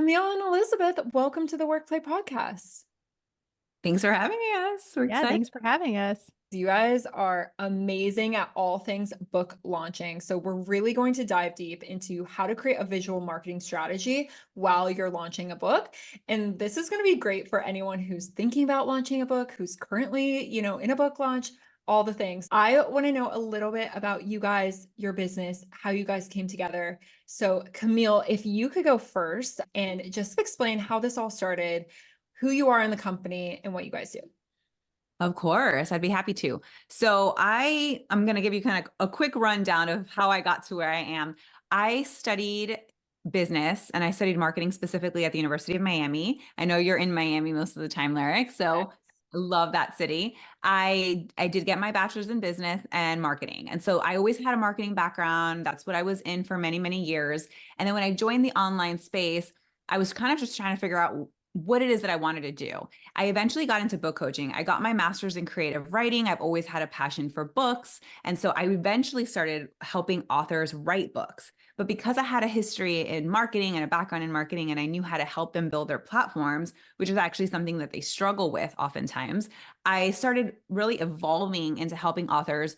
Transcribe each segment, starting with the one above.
Camille and Elizabeth, welcome to the Workplay Podcast. Thanks for having us. We're Yeah, excited. thanks for having us. You guys are amazing at all things book launching. So we're really going to dive deep into how to create a visual marketing strategy while you're launching a book. And this is going to be great for anyone who's thinking about launching a book, who's currently, in a book launch, all the things. I want to know a little bit about you guys, your business, how you guys came together. So Camille, if you could go first and just explain how this all started, who you are in the company, and what you guys do. Of course, I'd be happy to. So I'm going to give you kind of a quick rundown of how I got to where I am. I studied business and I studied marketing specifically at the University of Miami. I know you're in Miami most of the time, Lyric. So I love that city. I did get my bachelor's in business and marketing. And so I always had a marketing background. That's what I was in for many, many years. And then when I joined the online space, I was kind of just trying to figure out what it is that I wanted to do. I eventually got into book coaching. I got my master's in creative writing. I've always had a passion for books. And so I eventually started helping authors write books. But because I had a history in marketing and a background in marketing, and I knew how to help them build their platforms, which is actually something that they struggle with oftentimes, I started really evolving into helping authors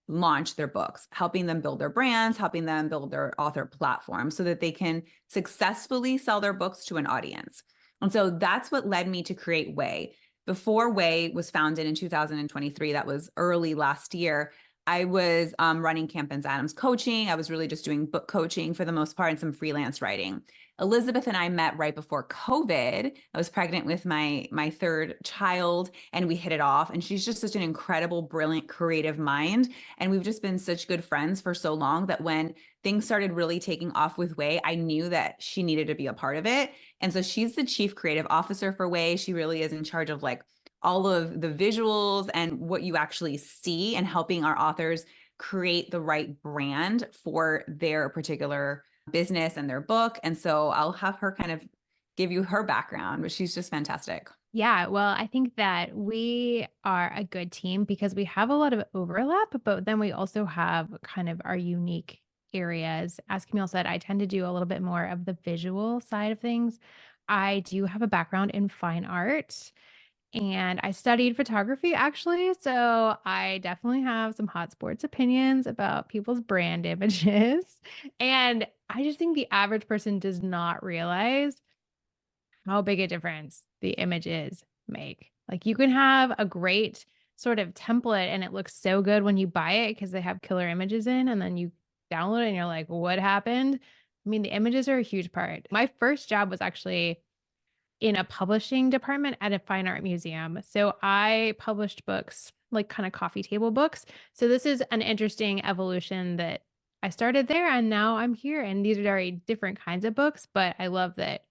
launch their books, helping them build their brands, helping them build their author platform so that they can successfully sell their books to an audience. And so that's what led me to create Way. Before Way was founded in 2023, that was early last year, I was running Campins-Adams coaching. I was really just doing book coaching for the most part and some freelance writing. Elizabeth and I met right before COVID. I was pregnant with my third child and we hit it off. And she's just such an incredible, brilliant, creative mind. And we've just been such good friends for so long that when things started really taking off with Way, I knew that she needed to be a part of it. And so she's the chief creative officer for Way. She really is in charge of like all of the visuals and what you actually see and helping our authors create the right brand for their particular business and their book. And so I'll have her kind of give you her background, but she's just fantastic. Yeah, well, I think that we are a good team because we have a lot of overlap, but then we also have kind of our unique areas. As Camille said, I tend to do a little bit more of the visual side of things. I do have a background in fine art. And I studied photography actually. So I definitely have some hot sports opinions about people's brand images. And I just think the average person does not realize how big a difference the images make. Like you can have a great sort of template and it looks so good when you buy it because they have killer images in, and then you download it and you're like, what happened? I mean, the images are a huge part. My first job was actually in a publishing department at a fine art museum. So I published books, like kind of coffee table books. So this is an interesting evolution that I started there and now I'm here. And these are very different kinds of books, but I love that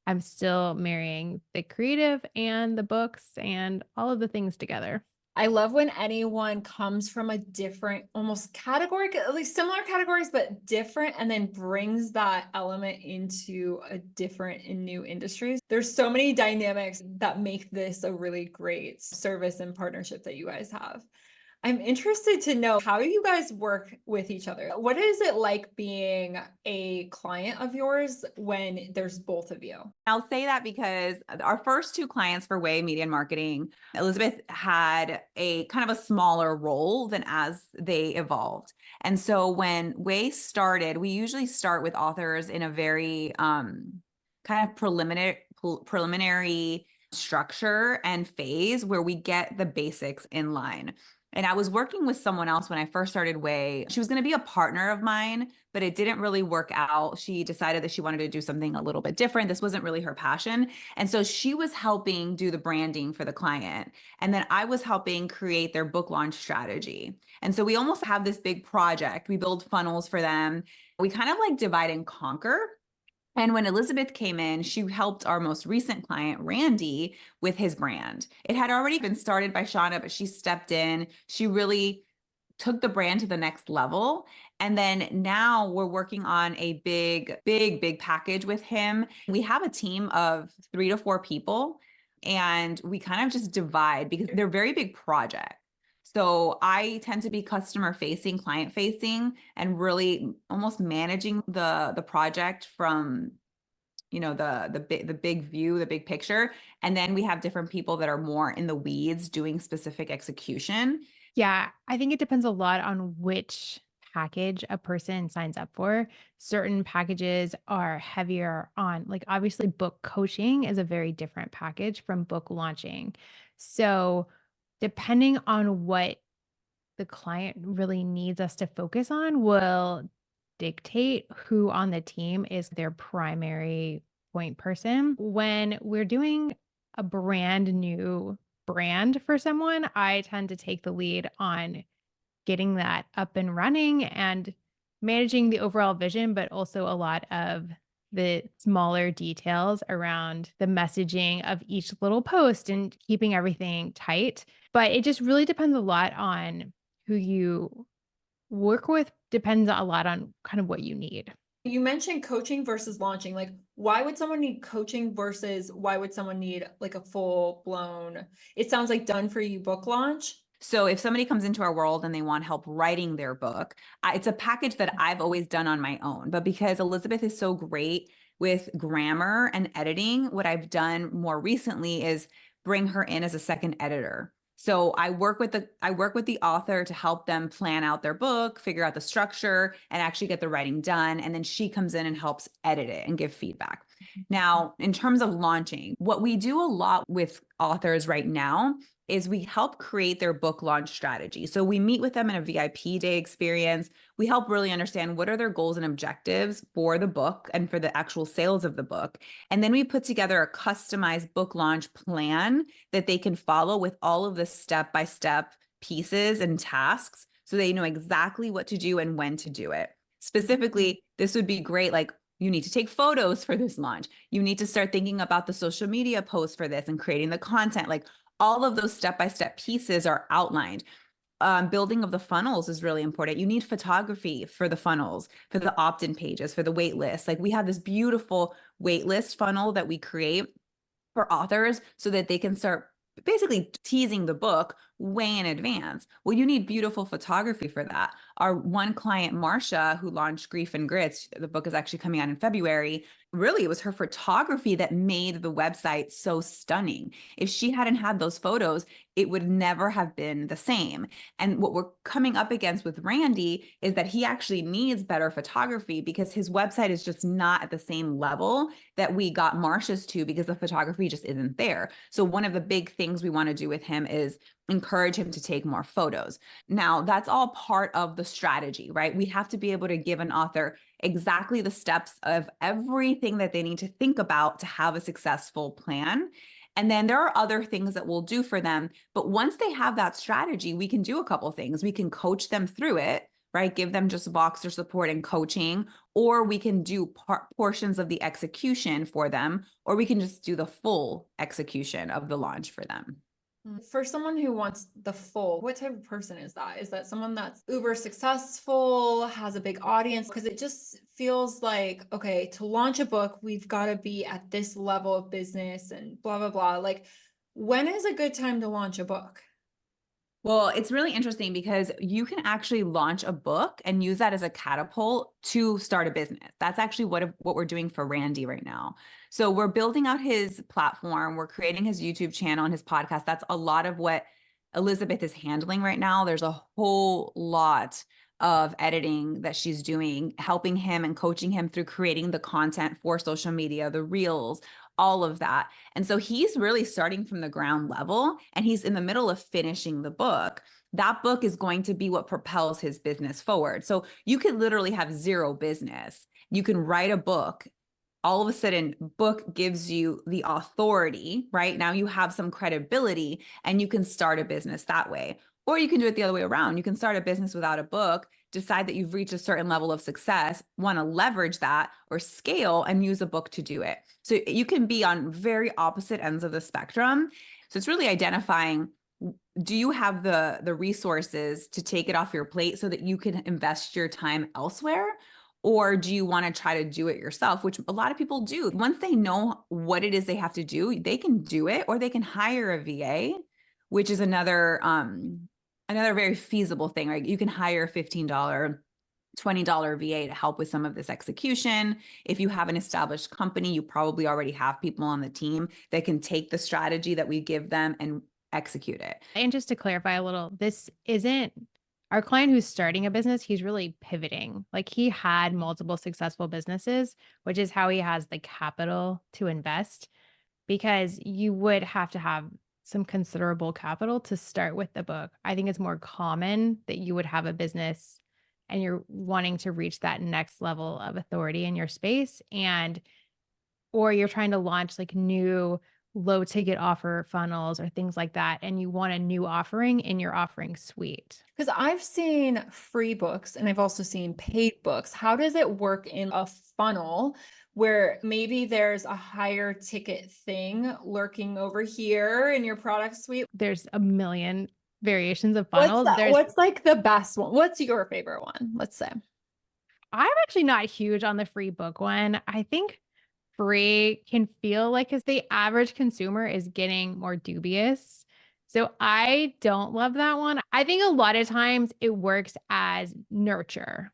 I'm still marrying the creative and the books and all of the things together. I love when anyone comes from a different, almost category, at least similar categories, but different, and then brings that element into a different and new industries. There's so many dynamics that make this a really great service and partnership that you guys have. I'm interested to know, how do you guys work with each other? What is it like being a client of yours when there's both of you? I'll say that because our first two clients for Way Media and Marketing, Elizabeth had a kind of a smaller role than as they evolved. And so when Way started, we usually start with authors in a very kind of preliminary structure and phase where we get the basics in line. And I was working with someone else when I first started Way. She was going to be a partner of mine, but it didn't really work out. She decided that she wanted to do something a little bit different. This wasn't really her passion. And so she was helping do the branding for the client. And then I was helping create their book launch strategy. And so we almost have this big project. We build funnels for them. We kind of like divide and conquer. And when Elizabeth came in, she helped our most recent client, Randy, with his brand. It had already been started by Shauna, but she stepped in. She really took the brand to the next level. And then now we're working on a big package with him. We have a team of 3 to 4 people, and we kind of just divide because they're very big projects. So I tend to be customer facing, client facing, and really almost managing the project from the big view, the big picture. And then we have different people that are more in the weeds doing specific execution. Yeah, I think it depends a lot on which package a person signs up for. Certain packages are heavier on, like, obviously, book coaching is a very different package from book launching. So, depending on what the client really needs us to focus on, will dictate who on the team is their primary point person. When we're doing a brand new brand for someone, I tend to take the lead on getting that up and running and managing the overall vision, but also a lot of the smaller details around the messaging of each little post and keeping everything tight. But it just really depends a lot on who you work with, depends a lot on kind of what you need. You mentioned coaching versus launching. Like, why would someone need coaching versus why would someone need like a full blown, it sounds like done for you book launch? So if somebody comes into our world and they want help writing their book, it's a package that I've always done on my own. But because Elizabeth is so great with grammar and editing, what I've done more recently is bring her in as a second editor. So I work with the author to help them plan out their book, figure out the structure, and actually get the writing done. And then she comes in and helps edit it and give feedback. Now, in terms of launching, what we do a lot with authors right now is we help create their book launch strategy. So we meet with them in a VIP day experience. We help really understand what are their goals and objectives for the book and for the actual sales of the book. And then we put together a customized book launch plan that they can follow with all of the step-by-step pieces and tasks so they know exactly what to do and when to do it. Specifically, this would be great, like, you need to take photos for this launch. You need to start thinking about the social media posts for this and creating the content. Like, all of those step-by-step pieces are outlined. Building of the funnels is really important. You need photography for the funnels, for the opt-in pages, for the wait list. Like, we have this beautiful wait list funnel that we create for authors so that they can start basically teasing the book way in advance. Well, you need beautiful photography for that. Our one client, Marcia, who launched Grief and Grits, the book is actually coming out in February. Really, it was her photography that made the website so stunning. If she hadn't had those photos, it would never have been the same. And what we're coming up against with Randy is that he actually needs better photography because his website is just not at the same level that we got Marcia's to because the photography just isn't there. So one of the big things we want to do with him is encourage him to take more photos. Now, that's all part of the strategy, right? We have to be able to give an author exactly the steps of everything that they need to think about to have a successful plan. And then there are other things that we'll do for them. But once they have that strategy, we can do a couple things. We can coach them through it, right? Give them just Voxer support and coaching, or we can do portions of the execution for them, or we can just do the full execution of the launch for them. For someone who wants the full, what type of person is that? Is that someone that's uber successful, has a big audience? Because it just feels like, okay, to launch a book, we've got to be at this level of business and blah, blah, blah. Like, when is a good time to launch a book? Well, it's really interesting because you can actually launch a book and use that as a catapult to start a business. That's actually what we're doing for Randy right now. So we're building out his platform. We're creating his YouTube channel and his podcast. That's a lot of what Elizabeth is handling right now. There's a whole lot of editing that she's doing, helping him and coaching him through creating the content for social media, the reels, all of that. And so he's really starting from the ground level and he's in the middle of finishing the book. That book is going to be what propels his business forward. So you could literally have zero business. You can write a book. All of a sudden, book gives you the authority, right? Now you have some credibility and you can start a business that way. Or you can do it the other way around. You can start a business without a book, decide that you've reached a certain level of success, want to leverage that or scale and use a book to do it. So you can be on very opposite ends of the spectrum. So it's really identifying, do you have the resources to take it off your plate so that you can invest your time elsewhere? Or do you want to try to do it yourself, which a lot of people do. Once they know what it is they have to do, they can do it, or they can hire a VA, which is another very feasible thing, right? You can hire a $15 $20 VA to help with some of this execution. If you have an established company, you probably already have people on the team that can take the strategy that we give them and execute it. And just to clarify a little, this isn't our client who's starting a business. He's really pivoting. Like he had multiple successful businesses, which is how he has the capital to invest, because you would have to have some considerable capital to start with the book. I think it's more common that you would have a business and you're wanting to reach that next level of authority in your space, or you're trying to launch like new low ticket offer funnels or things like that, and you want a new offering in your offering suite. Because I've seen free books and I've also seen paid books. How does it work in a funnel where maybe there's a higher ticket thing lurking over here in your product suite? There's a million variations of funnels. What's like the best one? What's your favorite one? Let's say. I'm actually not huge on the free book one. I think free can feel like, because the average consumer is getting more dubious. So I don't love that one. I think a lot of times it works as nurture.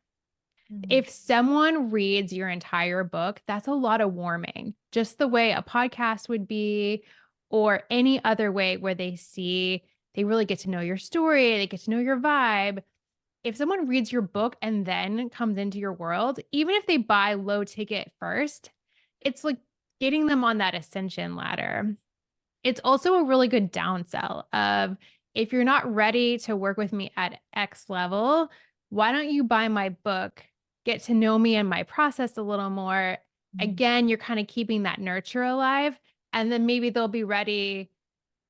If someone reads your entire book, that's a lot of warming, just the way a podcast would be, or any other way where they really get to know your story, they get to know your vibe. If someone reads your book and then comes into your world, even if they buy low ticket first, it's like getting them on that ascension ladder. It's also a really good downsell of, if you're not ready to work with me at X level, why don't you buy my book, get to know me and my process a little more? Again, you're kind of keeping that nurture alive, and then maybe they'll be ready.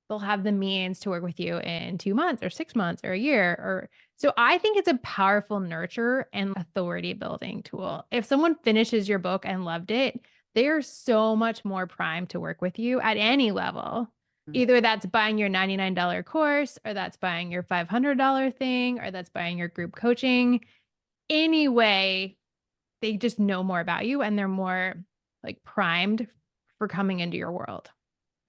They'll have the means to work with you in 2 months or 6 months or a year. So I think it's a powerful nurture and authority building tool. If someone finishes your book and loved it, they are so much more primed to work with you at any level. Either that's buying your $99 course, or that's buying your $500 thing, or that's buying your group coaching. Anyway, they just know more about you and they're more like primed for coming into your world.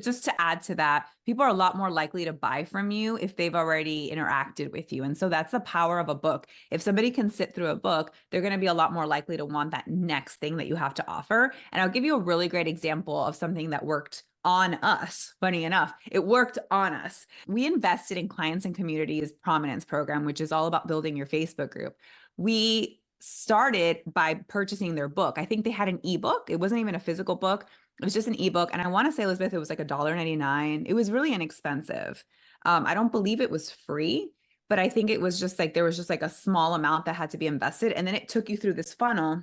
Just to add to that, people are a lot more likely to buy from you if they've already interacted with you. And so that's the power of a book. If somebody can sit through a book, they're going to be a lot more likely to want that next thing that you have to offer. And I'll give you a really great example of something that worked on us. Funny enough, it worked on us. We invested in Clients and Communities Prominence Program, which is all about building your Facebook group. We started by purchasing their book. I think they had an ebook. It wasn't even a physical book. It was just an ebook. And I want to say, Elizabeth, it was like $1.99. It was really inexpensive. I don't believe it was free, but I think it was just like, there was just like a small amount that had to be invested. And then it took you through this funnel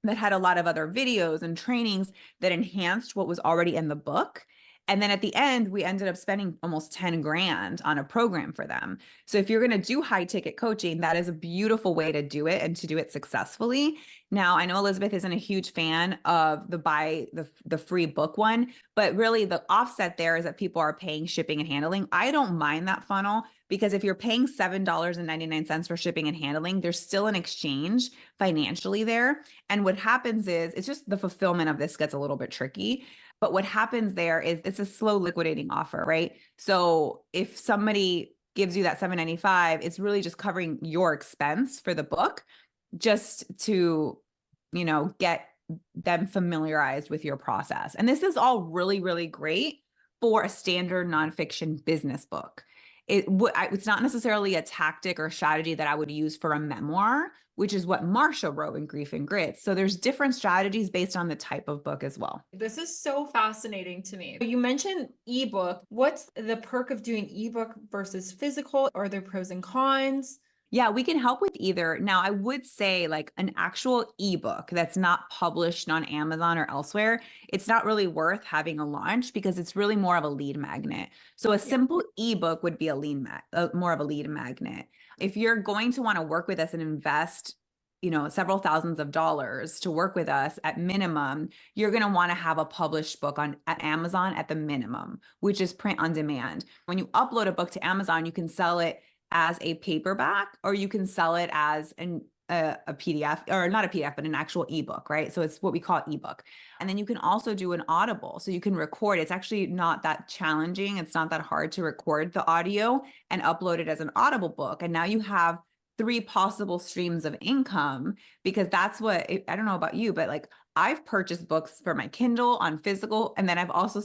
that had a lot of other videos and trainings that enhanced what was already in the book. And then at the end, we ended up spending almost 10 grand on a program for them. So if you're going to do high ticket coaching, that is a beautiful way to do it and to do it successfully. Now, I know Elizabeth isn't a huge fan of the free book one, but really the offset there is that people are paying shipping and handling. I don't mind that funnel, because if you're paying $7.99 for shipping and handling, there's still an exchange financially there. And what happens is, it's just the fulfillment of this gets a little bit tricky. But what happens there is it's a slow liquidating offer, right? So if somebody gives you that $7.95, it's really just covering your expense for the book, just to, get them familiarized with your process. And this is all really, really great for a standard nonfiction business book. It's not necessarily a tactic or strategy that I would use for a memoir, which is what Marsha wrote in Grief and Grit. So there's different strategies based on the type of book as well. This is so fascinating to me. You mentioned ebook. What's the perk of doing ebook versus physical? Are there pros and cons? Yeah, we can help with either. Now, I would say like an actual ebook that's not published on Amazon or elsewhere, it's not really worth having a launch, because it's really more of a lead magnet. So a simple ebook would be more of a lead magnet. If you're going to want to work with us and invest, several thousands of dollars to work with us at minimum, you're going to want to have a published book at Amazon at the minimum, which is print on demand. When you upload a book to Amazon, you can sell it as a paperback, or you can sell it as a PDF, or not a PDF, but an actual ebook, right? So it's what we call ebook. And then you can also do an Audible. So you can record. It's actually not that challenging. It's not that hard to record the audio and upload it as an Audible book. And now you have three possible streams of income, because that's what, I don't know about you, but like I've purchased books for my Kindle on physical, and then I've also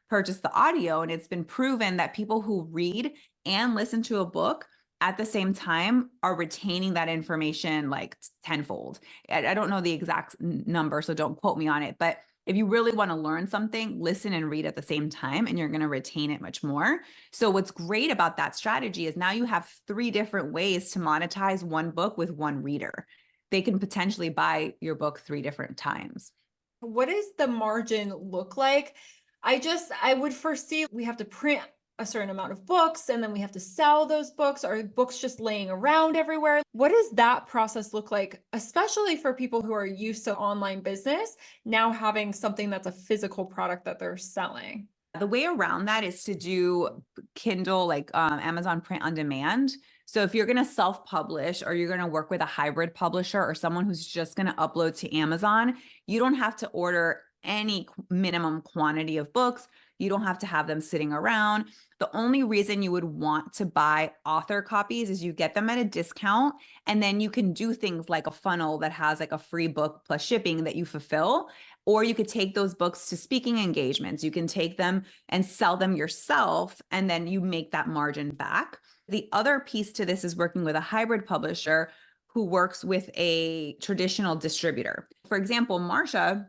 purchased the audio, and it's been proven that people who read and listen to a book at the same time are retaining that information like tenfold. I don't know the exact number, so don't quote me on it, but if you really want to learn something, listen and read at the same time, and you're going to retain it much more. So what's great about that strategy is now you have three different ways to monetize one book with one reader. They can potentially buy your book three different times. What does the margin look like? I would foresee we have to print a certain amount of books and then we have to sell those books. Are books just laying around everywhere? What does that process look like, especially for people who are used to online business, now having something that's a physical product that they're selling? The way around that is to do Kindle, like Amazon print on demand. So if you're going to self-publish, or you're going to work with a hybrid publisher or someone who's just going to upload to Amazon, you don't have to order any minimum quantity of books. You don't have to have them sitting around. The only reason you would want to buy author copies is you get them at a discount, and then you can do things like a funnel that has like a free book plus shipping that you fulfill. Or you could take those books to speaking engagements. You can take them and sell them yourself, and then you make that margin back. The other piece to this is working with a hybrid publisher who works with a traditional distributor. For example, Marsha,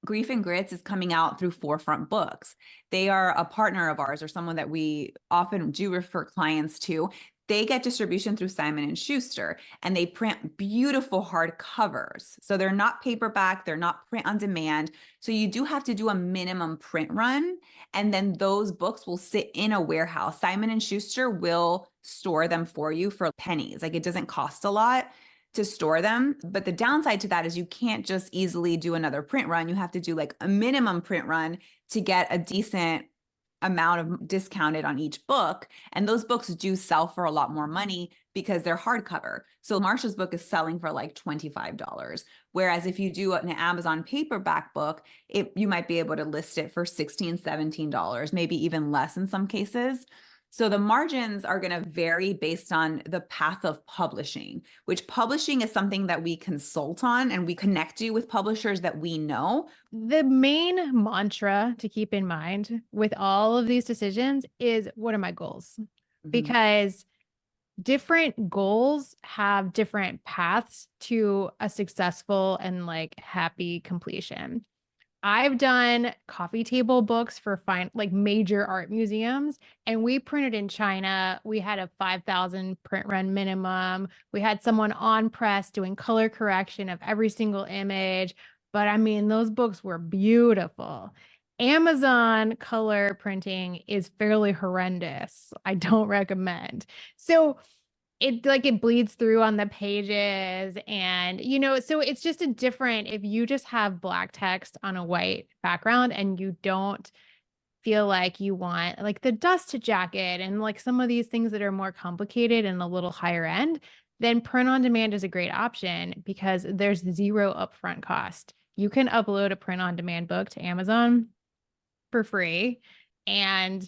Grief and Grits is coming out through Forefront Books. They are a partner of ours, or someone that we often do refer clients to. They get distribution through Simon and Schuster, and they print beautiful hard covers. So they're not paperback, they're not print on demand. So you do have to do a minimum print run, and then those books will sit in a warehouse. Simon and Schuster will store them for you for pennies. Like, it doesn't cost a lot to store them. But the downside to that is you can't just easily do another print run. You have to do like a minimum print run to get a decent amount of discounted on each book. And those books do sell for a lot more money because they're hardcover. So Marsha's book is selling for like $25. Whereas if you do an Amazon paperback book, you might be able to list it for $16, $17, maybe even less in some cases. So the margins are going to vary based on the path of publishing, which publishing is something that we consult on, and we connect you with publishers that we know. The main mantra to keep in mind with all of these decisions is, what are my goals? Because different goals have different paths to a successful and like happy completion. I've done coffee table books for like major art museums, and we printed in China. We had a 5,000 print run minimum. We had someone on press doing color correction of every single image. But I mean, those books were beautiful. Amazon color printing is fairly horrendous. I don't recommend. So it bleeds through on the pages, and so it's just a different, if you just have black text on a white background and you don't feel like you want like the dust jacket and like some of these things that are more complicated and a little higher end, then print on demand is a great option because there's zero upfront cost. You can upload a print on demand book to Amazon for free, and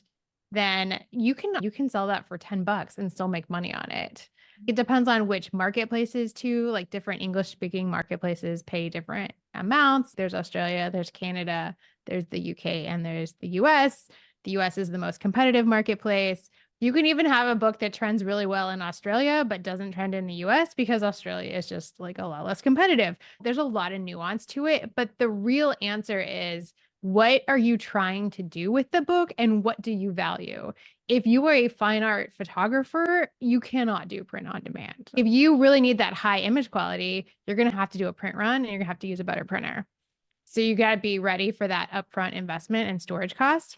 then you can sell that for $10 and still make money on it. It depends on which marketplaces too, like different English speaking marketplaces pay different amounts. There's Australia, there's Canada, there's the UK, and there's the US. The US is the most competitive marketplace. You can even have a book that trends really well in Australia, but doesn't trend in the US because Australia is just like a lot less competitive. There's a lot of nuance to it, but the real answer is, what are you trying to do with the book and what do you value? If you are a fine art photographer, you cannot do print on demand. If you really need that high image quality, you're going to have to do a print run and you're going to have to use a better printer. So you got to be ready for that upfront investment and storage cost.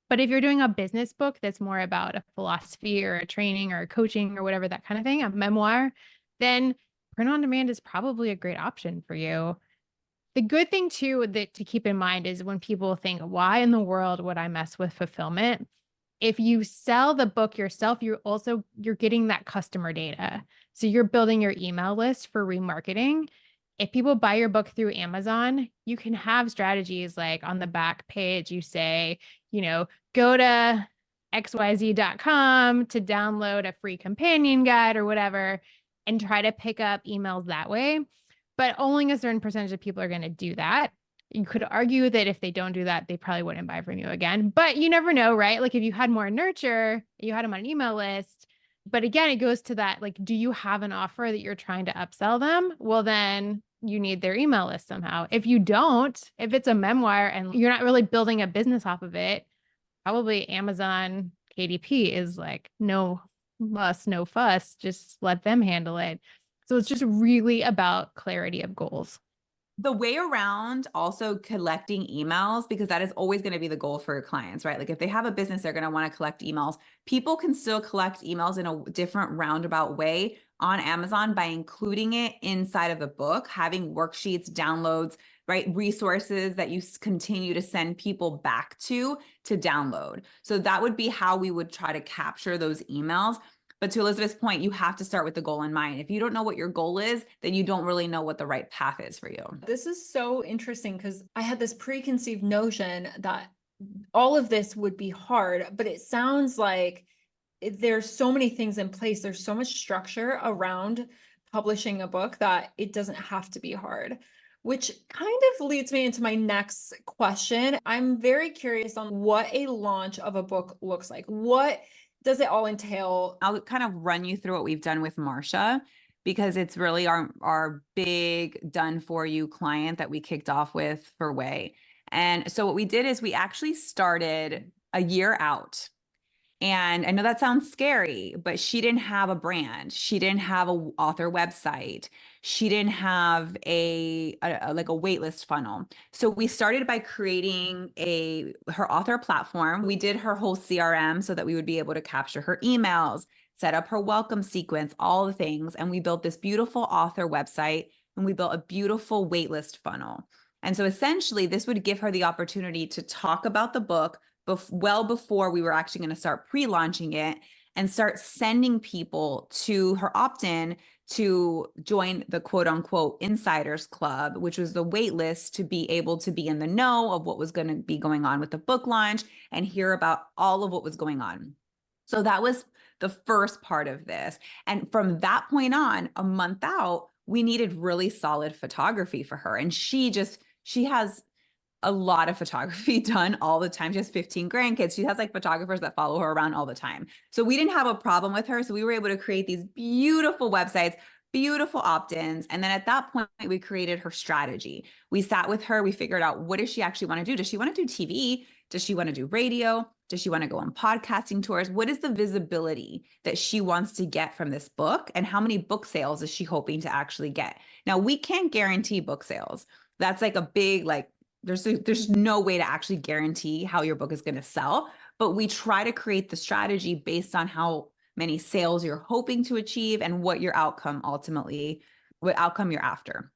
But if you're doing a business book that's more about a philosophy or a training or a coaching or whatever, that kind of thing, a memoir, then print on demand is probably a great option for you. The good thing too that to keep in mind is when people think, why in the world would I mess with fulfillment? If you sell the book yourself, you're getting that customer data. So you're building your email list for remarketing. If people buy your book through Amazon, you can have strategies like on the back page, you say, go to xyz.com to download a free companion guide or whatever. and try to pick up emails that way. But only a certain percentage of people are going to do that. You could argue that if they don't do that, they probably wouldn't buy from you again. But you never know, right? Like if you had more nurture, you had them on an email list. But again, it goes to that, like, do you have an offer that you're trying to upsell them? Well, then you need their email list somehow. If you don't, if it's a memoir and you're not really building a business off of it, probably Amazon KDP is like, no muss, no fuss, just let them handle it. So it's just really about clarity of goals. The way around also collecting emails, because that is always going to be the goal for your clients, right? Like if they have a business, they're going to want to collect emails. People can still collect emails in a different roundabout way on Amazon by including it inside of the book, having worksheets, downloads, right? Resources that you continue to send people back to download. So that would be how we would try to capture those emails. But to Elizabeth's point, you have to start with the goal in mind. If you don't know what your goal is, then you don't really know what the right path is for you. This is so interesting because I had this preconceived notion that all of this would be hard, but it sounds like there's so many things in place. There's so much structure around publishing a book that it doesn't have to be hard, which kind of leads me into my next question. I'm very curious on what a launch of a book looks like. What does it all entail? I'll kind of run you through what we've done with Marsha, because it's really our big done for you client that we kicked off with for Way. And so what we did is we actually started a year out. And I know that sounds scary, but she didn't have a brand. She didn't have an author website. She didn't have a waitlist funnel. So we started by creating her author platform. We did her whole CRM so that we would be able to capture her emails, set up her welcome sequence, all the things. And we built this beautiful author website, and we built a beautiful waitlist funnel. And so essentially this would give her the opportunity to talk about the book well before we were actually going to start pre-launching it, and start sending people to her opt-in to join the quote unquote insiders club, which was the wait list to be able to be in the know of what was going to be going on with the book launch and hear about all of what was going on. So that was the first part of this. And from that point on, a month out, we needed really solid photography for her. And she has a lot of photography done all the time. She has 15 grandkids. She has like photographers that follow her around all the time. So we didn't have a problem with her. So we were able to create these beautiful websites, beautiful opt-ins. And then at that point, we created her strategy. We sat with her. We figured out, what does she actually want to do? Does she want to do TV? Does she want to do radio? Does she want to go on podcasting tours? What is the visibility that she wants to get from this book? And how many book sales is she hoping to actually get? Now, we can't guarantee book sales. That's like a big, like, there's no way to actually guarantee how your book is going to sell, but we try to create the strategy based on how many sales you're hoping to achieve and what outcome you're after.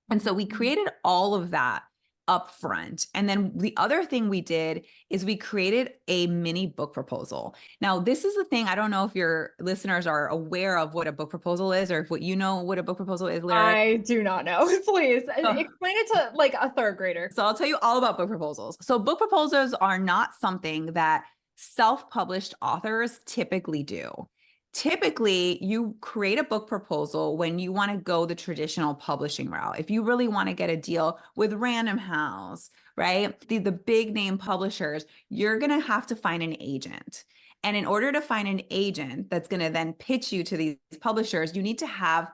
And so we created all of that up front. And then the other thing we did is we created a mini book proposal. Now, this is the thing. I don't know if your listeners are aware of what a book proposal is, or if what you know what a book proposal is, Lyric. I do not know. Please explain it to like a third grader. So I'll tell you all about book proposals. So book proposals are not something that self-published authors typically do. Typically, you create a book proposal when you want to go the traditional publishing route. If you really want to get a deal with Random House, right? The big name publishers, you're going to have to find an agent. And in order to find an agent that's going to then pitch you to these publishers, you need to have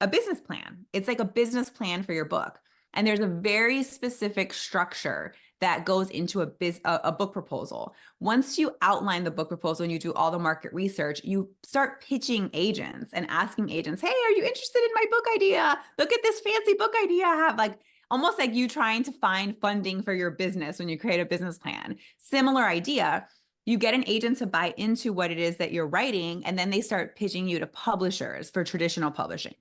a business plan. It's like a business plan for your book. And there's a very specific structure that goes into a book proposal. Once you outline the book proposal and you do all the market research, you start pitching agents and asking agents, hey, are you interested in my book idea? Look at this fancy book idea I have. Like almost like you trying to find funding for your business when you create a business plan. Similar idea. You get an agent to buy into what it is that you're writing, and then they start pitching you to publishers for traditional publishing.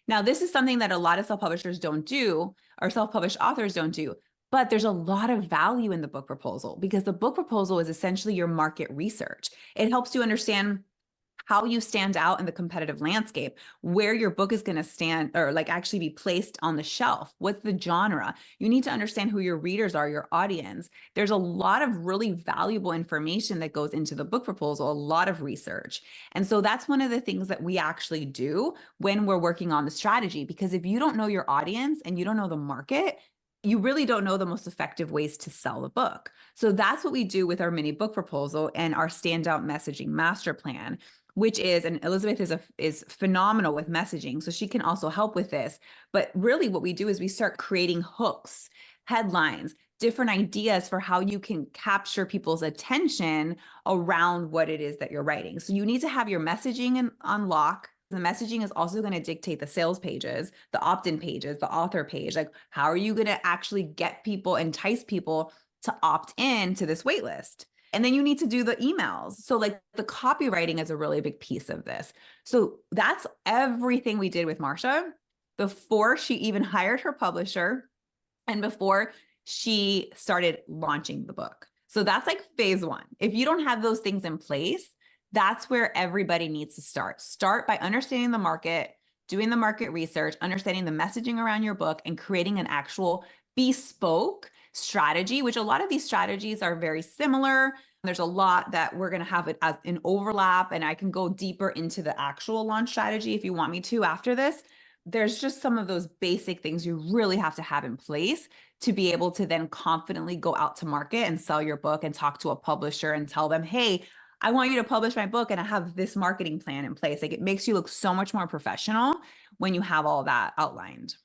Now, this is something that a lot of self-publishers don't do, or self-published authors don't do, but there's a lot of value in the book proposal, because the book proposal is essentially your market research. It helps you understand how you stand out in the competitive landscape, where your book is going to stand or like actually be placed on the shelf. What's the genre? You need to understand who your readers are, your audience. There's a lot of really valuable information that goes into the book proposal, a lot of research. And so that's one of the things that we actually do when we're working on the strategy, because if you don't know your audience and you don't know the market, you really don't know the most effective ways to sell the book. So that's what we do with our mini book proposal and our standout messaging master plan, which is, and Elizabeth is phenomenal with messaging, so she can also help with this. But really what we do is we start creating hooks, headlines, different ideas for how you can capture people's attention around what it is that you're writing. So you need to have your messaging on lock. The messaging is also going to dictate the sales pages, the opt-in pages, the author page. Like, how are you going to actually get people, entice people to opt in to this waitlist? And then you need to do the emails. So like the copywriting is a really big piece of this. So that's everything we did with Marsha before she even hired her publisher and before she started launching the book. So that's like phase one. If you don't have those things in place, that's where everybody needs to start. Start by understanding the market, doing the market research, understanding the messaging around your book, and creating an actual bespoke strategy, which a lot of these strategies are very similar. There's a lot that we're going to have it as an overlap, and I can go deeper into the actual launch strategy if you want me to after this. There's just some of those basic things you really have to have in place to be able to then confidently go out to market and sell your book and talk to a publisher and tell them, hey, I want you to publish my book and I have this marketing plan in place. Like, it makes you look so much more professional when you have all that outlined.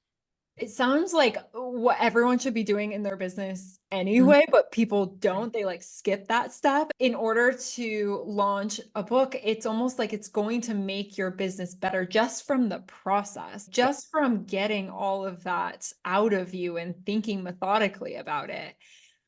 It sounds like what everyone should be doing in their business anyway, but people don't. They like skip that step. In order to launch a book, it's almost like it's going to make your business better just from the process, just from getting all of that out of you and thinking methodically about it.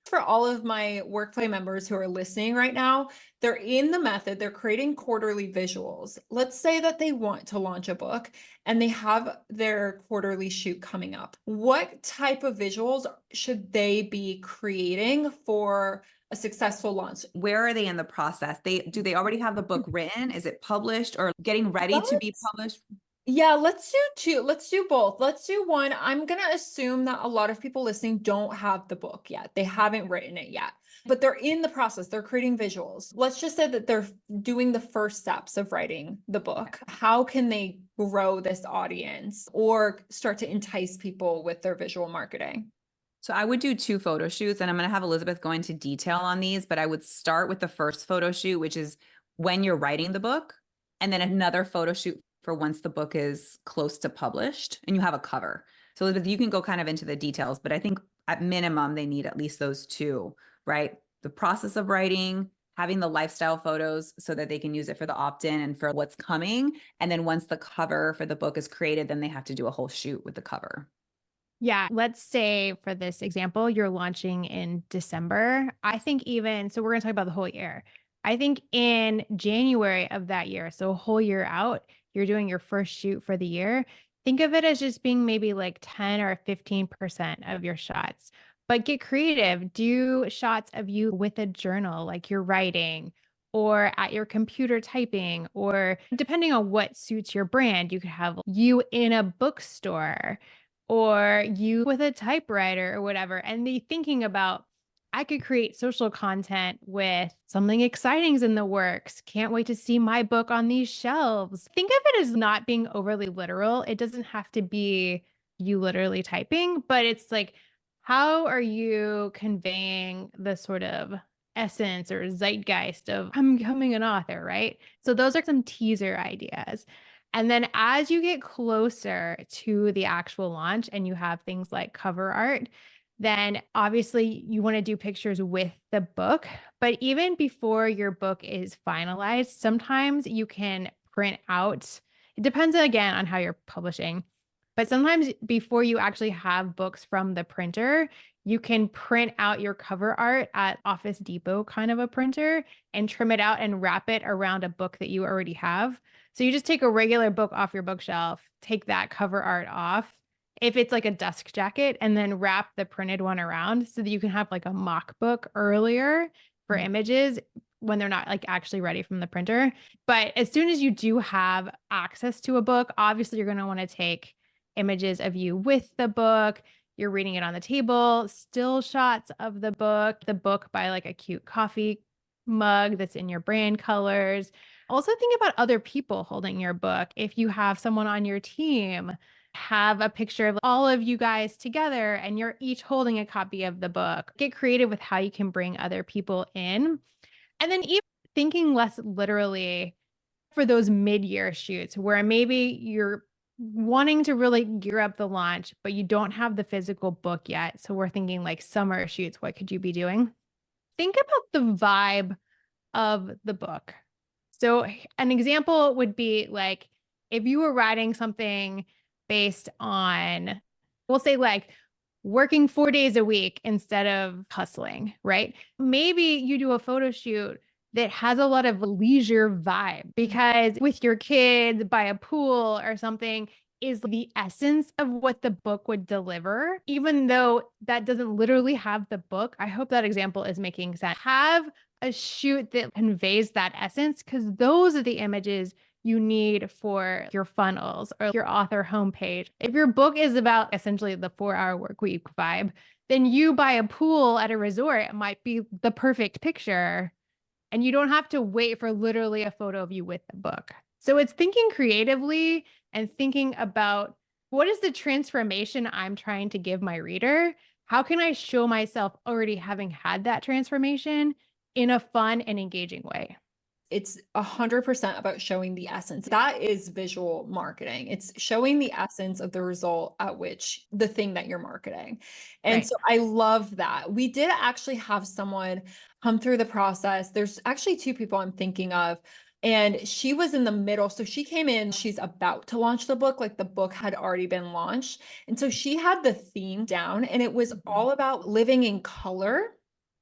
For all of my workplay members who are listening right now, they're in the method, they're creating quarterly visuals. Let's say that they want to launch a book and they have their quarterly shoot coming up. What type of visuals should they be creating for a successful launch? Where are they in the process? Do they already have the book written? Is it published or getting ready to be published? Yeah, let's do two. Let's do both. Let's do one. I'm going to assume that a lot of people listening don't have the book yet. They haven't written it yet, but they're in the process. They're creating visuals. Let's just say that they're doing the first steps of writing the book. How can they grow this audience or start to entice people with their visual marketing? So I would do 2 photo shoots, and I'm going to have Elizabeth go into detail on these, but I would start with the first photo shoot, which is when you're writing the book, and then another photo shoot for once the book is close to published and you have a cover. So Elizabeth, you can go kind of into the details, but I think at minimum, they need at least those 2, right? The process of writing, having the lifestyle photos so that they can use it for the opt-in and for what's coming. And then once the cover for the book is created, then they have to do a whole shoot with the cover. Yeah, let's say for this example, you're launching in December. I think so we're going to talk about the whole year. I think in January of that year, so a whole year out, you're doing your first shoot for the year. Think of it as just being maybe like 10 or 15% of your shots, but get creative. Do shots of you with a journal, like you're writing or at your computer typing, or depending on what suits your brand, you could have you in a bookstore or you with a typewriter or whatever, and be thinking about, I could create social content with something exciting's in the works. Can't wait to see my book on these shelves. Think of it as not being overly literal. It doesn't have to be you literally typing, but it's like, how are you conveying the sort of essence or zeitgeist of I'm becoming an author, right? So those are some teaser ideas. And then as you get closer to the actual launch and you have things like cover art, then obviously you want to do pictures with the book. But even before your book is finalized, sometimes you can print out. It depends again on how you're publishing. But sometimes before you actually have books from the printer, you can print out your cover art at Office Depot kind of a printer and trim it out and wrap it around a book that you already have. So you just take a regular book off your bookshelf, take that cover art off, if it's like a dust jacket, and then wrap the printed one around so that you can have like a mock book earlier for images. when they're not like actually ready from the printer. But as soon as you do have access to a book, obviously you're going to want to take images of you with the book. You're reading it on the table, still shots of the book by like a cute coffee mug that's in your brand colors. Also think about other people holding your book. If you have someone on your team, have a picture of all of you guys together and you're each holding a copy of the book. Get creative with how you can bring other people in. And then even thinking less literally for those mid-year shoots where maybe you're wanting to really gear up the launch, but you don't have the physical book yet. So we're thinking like summer shoots. What could you be doing? Think about the vibe of the book. So an example would be like if you were writing something based on, we'll say like working 4 days a week instead of hustling, right? Maybe you do a photo shoot that has a lot of leisure vibe because with your kids by a pool or something is the essence of what the book would deliver, even though that doesn't literally have the book. I hope that example is making sense. Have a shoot that conveys that essence because those are the images you need for your funnels or your author homepage. If your book is about essentially the 4-hour work week vibe, then you by a pool at a resort might be the perfect picture. And you don't have to wait for literally a photo of you with the book. So it's thinking creatively and thinking about what is the transformation I'm trying to give my reader? How can I show myself already having had that transformation in a fun and engaging way? It's 100% about showing the essence. That is visual marketing. It's showing the essence of the result at which the thing that you're marketing. And Right. so I love that. We did actually have someone come through the process. There's actually two people I'm thinking of. And she was in the middle. So she came in, she's about to launch the book, like the book had already been launched. And so she had the theme down and it was all about living in color.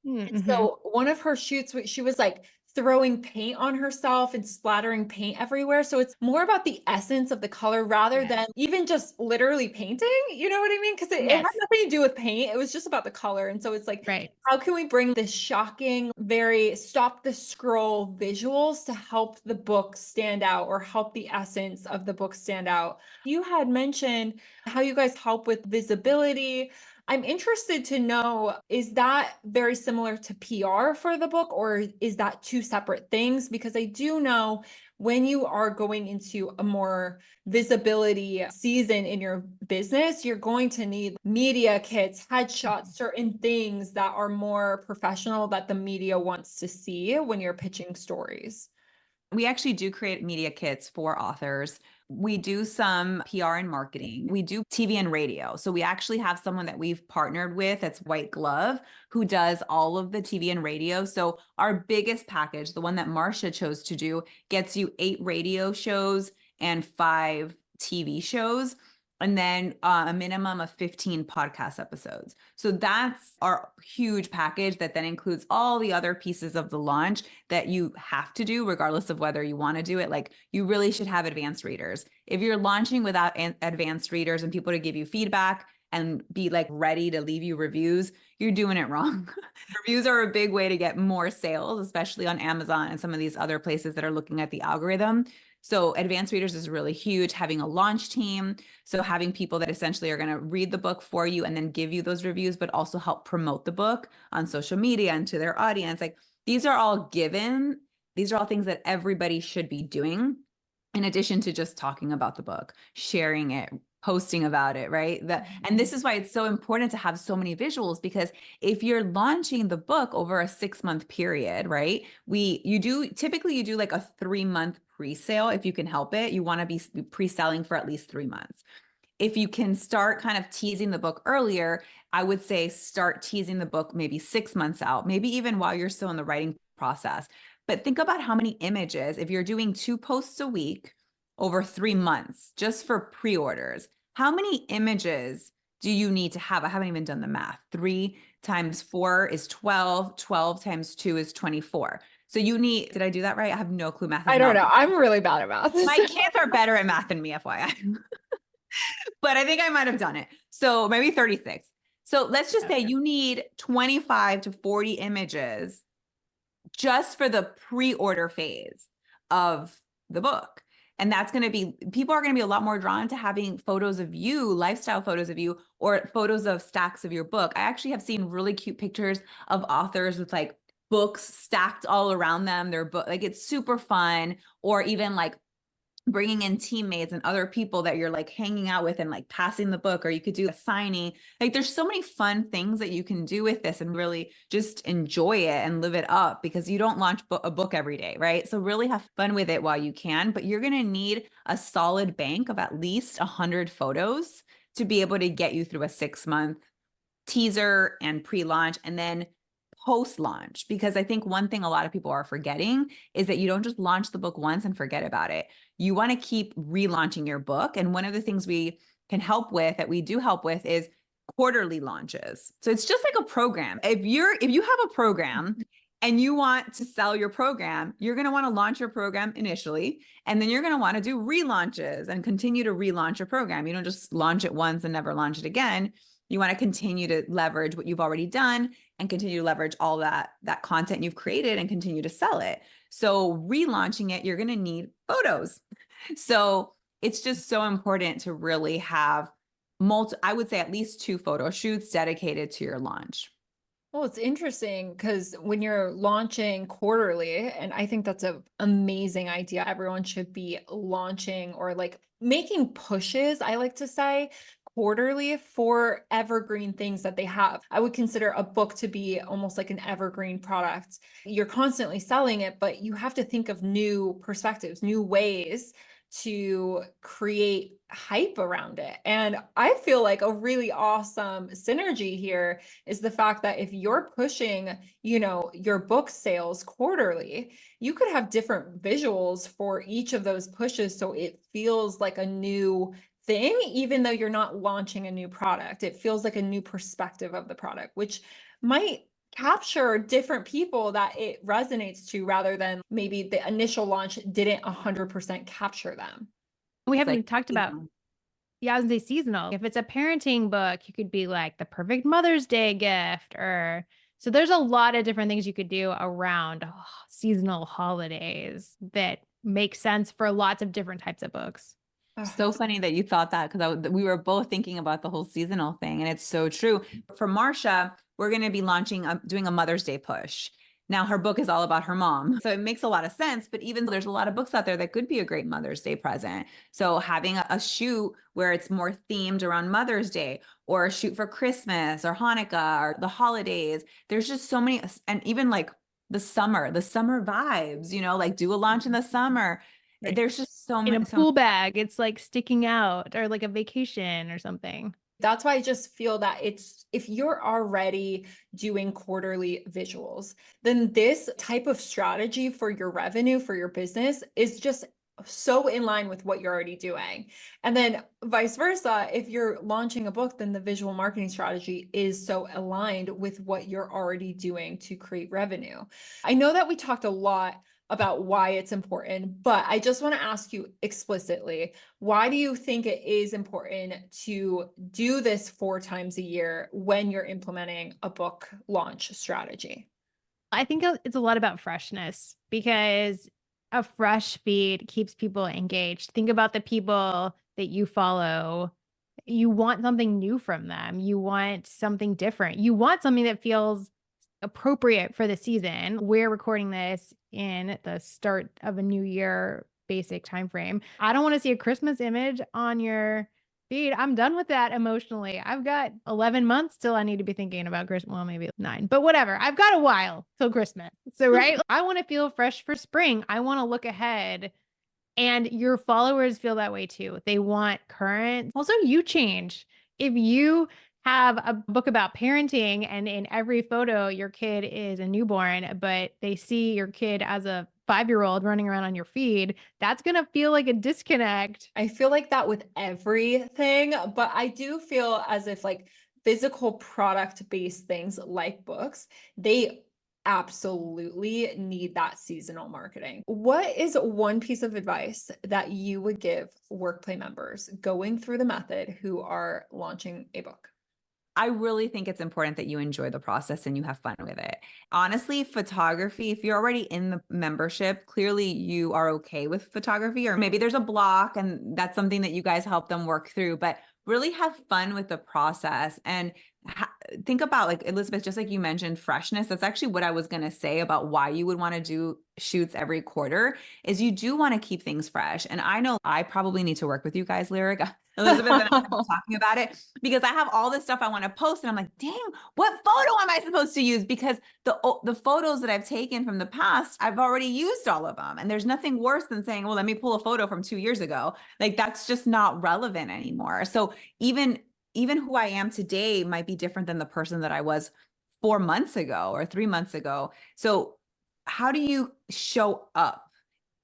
And Mm-hmm. so one of her shoots, she was like throwing paint on herself and splattering paint everywhere. So it's more about the essence of the color rather Yes. than even just literally painting. You know what I mean? Because it had Yes. nothing to do with paint. It was just about the color. And so it's like, Right. how can we bring this shocking, very stop the scroll visuals to help the book stand out or help the essence of the book stand out? You had mentioned how you guys help with visibility. I'm interested to know, is that very similar to PR for the book, or is that two separate things? Because I do know when you are going into a more visibility season in your business, you're going to need media kits, headshots, certain things that are more professional that the media wants to see when you're pitching stories. We actually do create media kits for authors. We do some PR and marketing. We do TV and radio. So we actually have someone that we've partnered with that's white glove who does all of the TV and radio. So our biggest package, the one that Marcia chose to do, gets you 8 radio shows and 5 TV shows, and then a minimum of 15 podcast episodes. So that's our huge package that then includes all the other pieces of the launch that you have to do, regardless of whether you want to do it. Like you really should have advanced readers. If you're launching without advanced readers and people to give you feedback and be like ready to leave you reviews, you're doing it wrong. Reviews are a big way to get more sales, especially on Amazon and some of these other places that are looking at the algorithm. So advanced readers is really huge. Having a launch team. So having people that essentially are going to read the book for you and then give you those reviews, but also help promote the book on social media and to their audience. Like these are all given. These are all things that everybody should be doing in addition to just talking about the book, sharing it, posting about it, right? And this is why it's so important to have so many visuals, because if you're launching the book over a 6-month period, right? You do like a 3-month pre-sale if you can help it. You want to be pre-selling for at least 3 months. If you can start kind of teasing the book earlier, I would say start teasing the book maybe 6 months out, maybe even while you're still in the writing process. But think about how many images, if you're doing 2 posts a week over 3 months, just for pre-orders, how many images do you need to have? I haven't even done the math. 3 times 4 is 12. 12 times 2 is 24. So you need, did I do that right? I have no clue. Math is I don't not. know. I'm really bad at math. My kids are better at math than me, FYI. But I think I might have done it. So maybe 36. So let's just say you need 25 to 40 images just for the pre-order phase of the book. And that's going to be, people are going to be a lot more drawn to having photos of you, lifestyle photos of you, or photos of stacks of your book. I actually have seen really cute pictures of authors with like books stacked all around them. Their book, like it's super fun. Or even like bringing in teammates and other people that you're like hanging out with and like passing the book, or you could do a signing. Like there's so many fun things that you can do with this and really just enjoy it and live it up, because you don't launch a book every day, right? So really have fun with it while you can, but you're going to need a solid bank of at least 100 photos to be able to get you through a 6-month teaser and pre-launch and then post-launch. Because I think one thing a lot of people are forgetting is that you don't just launch the book once and forget about it. You want to keep relaunching your book. And one of the things we can help with, that we do help with, is quarterly launches. So it's just like a program. If you have a program and you want to sell your program, you're going to want to launch your program initially, and then you're going to want to do relaunches and continue to relaunch your program. You don't just launch it once and never launch it again. You want to continue to leverage what you've already done and continue to leverage all that content you've created and continue to sell it. So relaunching it, you're going to need photos. So it's just so important to really have I would say at least 2 photo shoots dedicated to your launch. Well, it's interesting because when you're launching quarterly, and I think that's an amazing idea. Everyone should be launching or like making pushes, I like to say, quarterly for evergreen things that they have. I would consider a book to be almost like an evergreen product. You're constantly selling it, but you have to think of new perspectives, new ways to create hype around it. And I feel like a really awesome synergy here is the fact that if you're pushing, your book sales quarterly, you could have different visuals for each of those pushes. So it feels like a new thing, even though you're not launching a new product. It feels like a new perspective of the product, which might capture different people that it resonates to, rather than maybe the initial launch didn't 100% capture them. We It's haven't like, even talked about, yeah, I was gonna say seasonal. If it's a parenting book, you could be like the perfect Mother's Day gift, or so there's a lot of different things you could do around seasonal holidays that make sense for lots of different types of books. so funny that you thought that, because we were both thinking about the whole seasonal thing, and it's so true. For Marsha, we're going to be doing a Mother's Day push. Now, her book is all about her mom, so it makes a lot of sense. But even there's a lot of books out there that could be a great Mother's Day present. So having a shoot where it's more themed around Mother's Day, or a shoot for Christmas or Hanukkah or the holidays, there's just so many, and even like the summer vibes, like do a launch in the summer. Right. There's just so In many. a pool bag, it's like sticking out, or like a vacation or something. That's why I just feel that if you're already doing quarterly visuals, then this type of strategy for your revenue, for your business, is just so in line with what you're already doing. And then vice versa, if you're launching a book, then the visual marketing strategy is so aligned with what you're already doing to create revenue. I know that we talked a lot about why it's important, but I just want to ask you explicitly, why do you think it is important to do this 4 times a year when you're implementing a book launch strategy? I think it's a lot about freshness, because a fresh feed keeps people engaged. Think about the people that you follow. You want something new from them. You want something different. You want something that feels appropriate for the season. We're recording this in the start of a new year basic time frame. I don't want to see a Christmas image on your feed. I'm done with that emotionally. I've got 11 months till I need to be thinking about Christmas. Well, maybe 9, but whatever. I've got a while till Christmas. So, right, I want to feel fresh for spring. I want to look ahead. And your followers feel that way too. They want current. Also, you change. If you have a book about parenting and in every photo your kid is a newborn, but they see your kid as a 5-year-old running around on your feed, that's going to feel like a disconnect. I feel like that with everything, but I do feel as if like physical product-based things like books, they absolutely need that seasonal marketing. What is one piece of advice that you would give workplay members going through the method who are launching a book? I really think it's important that you enjoy the process and you have fun with it. Honestly, photography, if you're already in the membership, clearly you are okay with photography, or maybe there's a block and that's something that you guys help them work through, but really have fun with the process and think about, like Elizabeth, just like you mentioned, freshness. That's actually what I was going to say about why you would want to do shoots every quarter is you do want to keep things fresh. And I know I probably need to work with you guys, Lyric, Elizabeth, and I have been talking about it because I have all this stuff I want to post and I'm like, dang, what photo am I supposed to use? Because the photos that I've taken from the past, I've already used all of them. And there's nothing worse than saying, well, let me pull a photo from 2 years ago. Like that's just not relevant anymore. So even who I am today might be different than the person that I was 4 months ago or 3 months ago. So how do you show up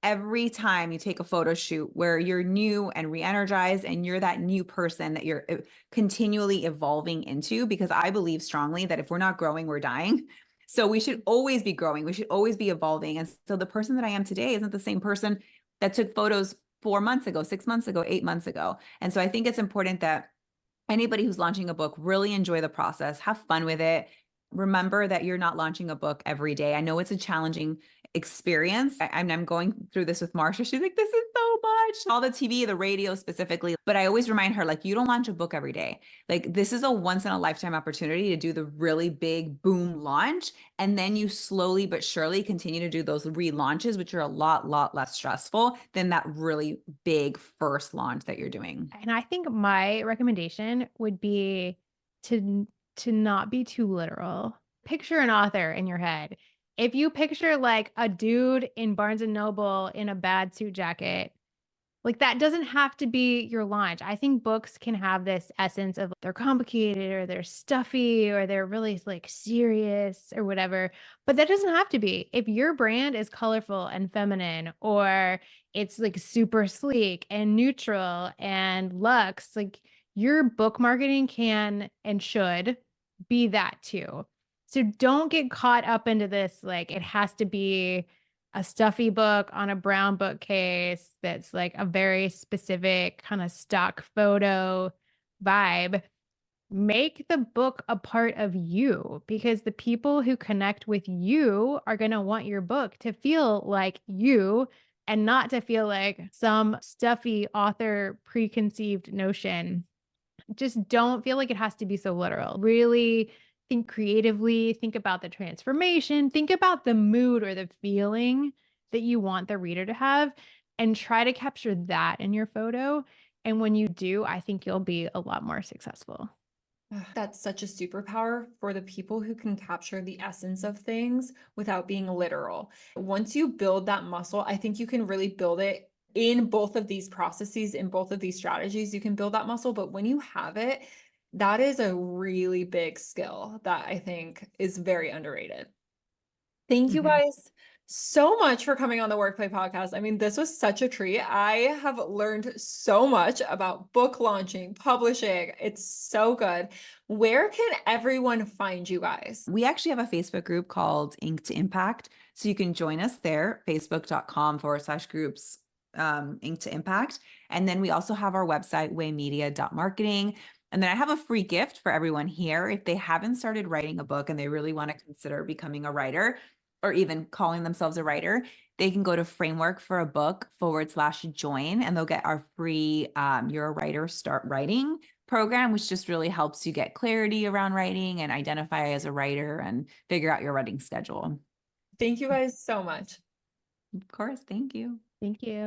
every time you take a photo shoot where you're new and re-energized and you're that new person that you're continually evolving into? Because I believe strongly that if we're not growing, we're dying. So we should always be growing. We should always be evolving. And so the person that I am today isn't the same person that took photos 4 months ago, 6 months ago, 8 months ago. And so I think it's important that anybody who's launching a book, really enjoy the process, have fun with it. Remember that you're not launching a book every day. I know it's a challenging experience. I'm going through this with Marsha. She's like, this is so much. All the TV, the radio specifically. But I always remind her, like, you don't launch a book every day. Like, this is a once in a lifetime opportunity to do the really big boom launch. And then you slowly but surely continue to do those relaunches, which are a lot less stressful than that really big first launch that you're doing. And I think my recommendation would be to not be too literal. Picture an author in your head. If you picture like a dude in Barnes and Noble in a bad suit jacket, like that doesn't have to be your launch. I think books can have this essence of they're complicated or they're stuffy or they're really like serious or whatever, but that doesn't have to be. If your brand is colorful and feminine or it's like super sleek and neutral and luxe, like your book marketing can and should be that too. So don't get caught up into this, like it has to be a stuffy book on a brown bookcase that's like a very specific kind of stock photo vibe. Make the book a part of you because the people who connect with you are going to want your book to feel like you and not to feel like some stuffy author preconceived notion. Just don't feel like it has to be so literal. Really think creatively, think about the transformation, think about the mood or the feeling that you want the reader to have, and try to capture that in your photo. And when you do, I think you'll be a lot more successful. That's such a superpower for the people who can capture the essence of things without being literal. Once you build that muscle, I think you can really build it in both of these processes, in both of these strategies. You can build that muscle, but when you have it, that is a really big skill that I think is very underrated. Thank you guys so much for coming on the Workplay podcast. I mean, this was such a treat. I have learned so much about book launching, publishing. It's so good. Where can everyone find you guys? We actually have a Facebook group called Ink to Impact. So you can join us there, facebook.com/groups, Ink to Impact. And then we also have our website, waymedia.marketing. And then I have a free gift for everyone here. If they haven't started writing a book and they really want to consider becoming a writer or even calling themselves a writer, they can go to framework4a book.com/join and they'll get our free You're a Writer, Start Writing program, which just really helps you get clarity around writing and identify as a writer and figure out your writing schedule. Thank you guys so much. Of course. Thank you. Thank you.